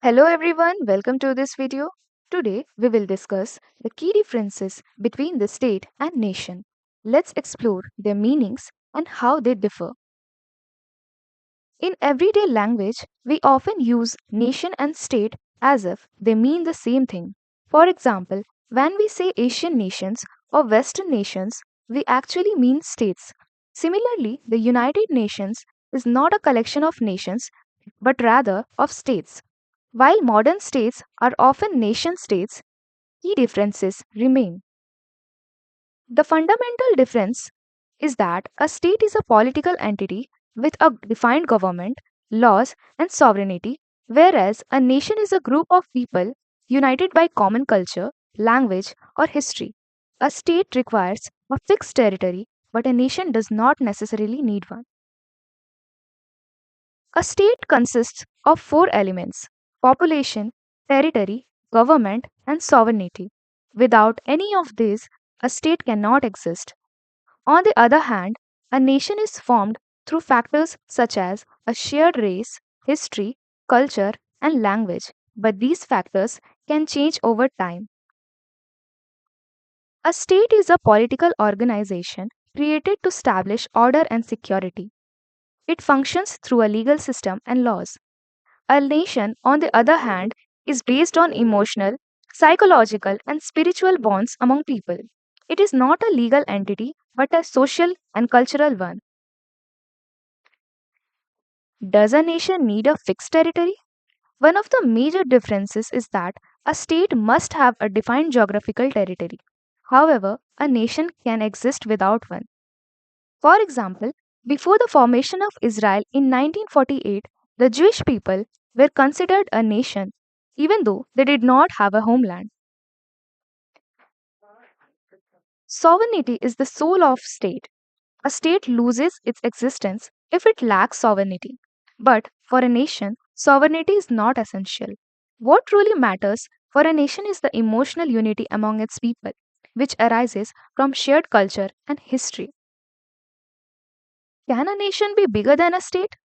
Hello everyone, welcome to this video. Today we will discuss the key differences between the state and nation. Let's explore their meanings and how they differ. In everyday language, we often use nation and state as if they mean the same thing. For example, when we say Asian nations or Western nations, we actually mean states. Similarly, the United Nations is not a collection of nations but rather of states. While modern states are often nation states, key differences remain. The fundamental difference is that a state is a political entity with a defined government, laws, and sovereignty, whereas a nation is a group of people united by common culture, language, or history. A state requires a fixed territory, but a nation does not necessarily need one. A state consists of four elements: population, territory, government, and sovereignty. Without any of these, a state cannot exist. On the other hand, a nation is formed through factors such as a shared race, history, culture, and language, but these factors can change over time. A state is a political organization created to establish order and security. It functions through a legal system and laws. A nation, on the other hand, is based on emotional, psychological, and spiritual bonds among people. It is not a legal entity, but a social and cultural one. Does a nation need a fixed territory? One of the major differences is that a state must have a defined geographical territory. However, a nation can exist without one. For example, before the formation of Israel in 1948, the Jewish people were considered a nation, even though they did not have a homeland. Sovereignty is the soul of state. A state loses its existence if it lacks sovereignty. But for a nation, sovereignty is not essential. What truly matters for a nation is the emotional unity among its people, which arises from shared culture and history. Can a nation be bigger than a state?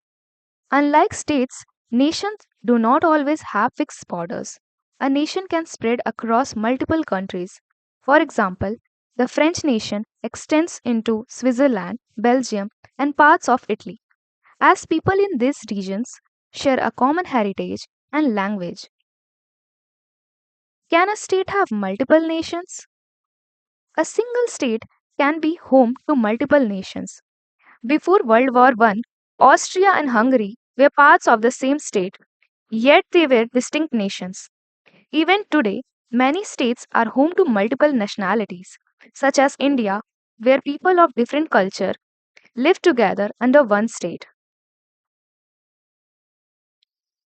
Unlike states, nations do not always have fixed borders. A nation can spread across multiple countries. For example, the French nation extends into Switzerland, Belgium, and parts of Italy, as people in these regions share a common heritage and language. Can a state have multiple nations? A single state can be home to multiple nations. Before World War I, Austria and Hungary were parts of the same state, yet they were distinct nations. Even today, many states are home to multiple nationalities, such as India, where people of different culture live together under one state.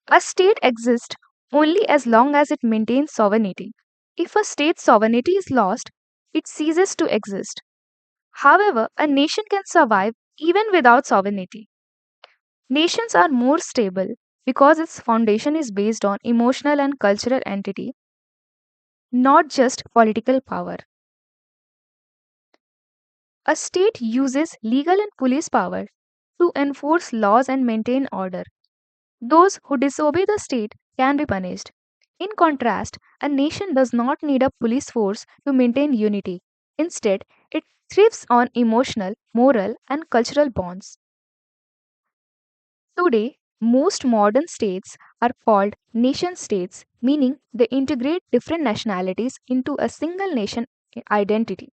A state exists only as long as it maintains sovereignty. If a state's sovereignty is lost, it ceases to exist. However, a nation can survive even without sovereignty. Nations are more stable because its foundation is based on emotional and cultural entity, not just political power. A state uses legal and police power to enforce laws and maintain order. Those who disobey the state can be punished. In contrast, a nation does not need a police force to maintain unity. Instead, it thrives on emotional, moral, and cultural bonds. Today, most modern states are called nation states, meaning they integrate different nationalities into a single nation identity.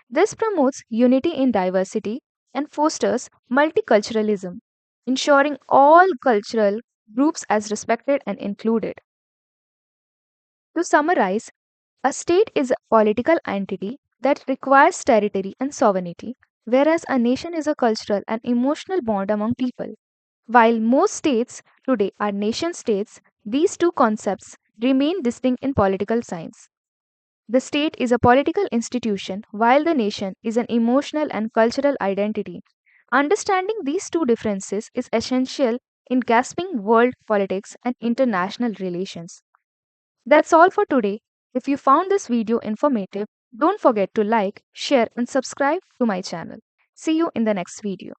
This promotes unity in diversity and fosters multiculturalism, ensuring all cultural groups as respected and included. To summarize, a state is a political entity that requires territory and sovereignty, whereas a nation is a cultural and emotional bond among people. While most states today are nation states, these two concepts remain distinct in political science. The state is a political institution, while the nation is an emotional and cultural identity. Understanding these two differences is essential in grasping world politics and international relations. That's all for today. If you found this video informative, don't forget to like, share, and subscribe to my channel. See you in the next video.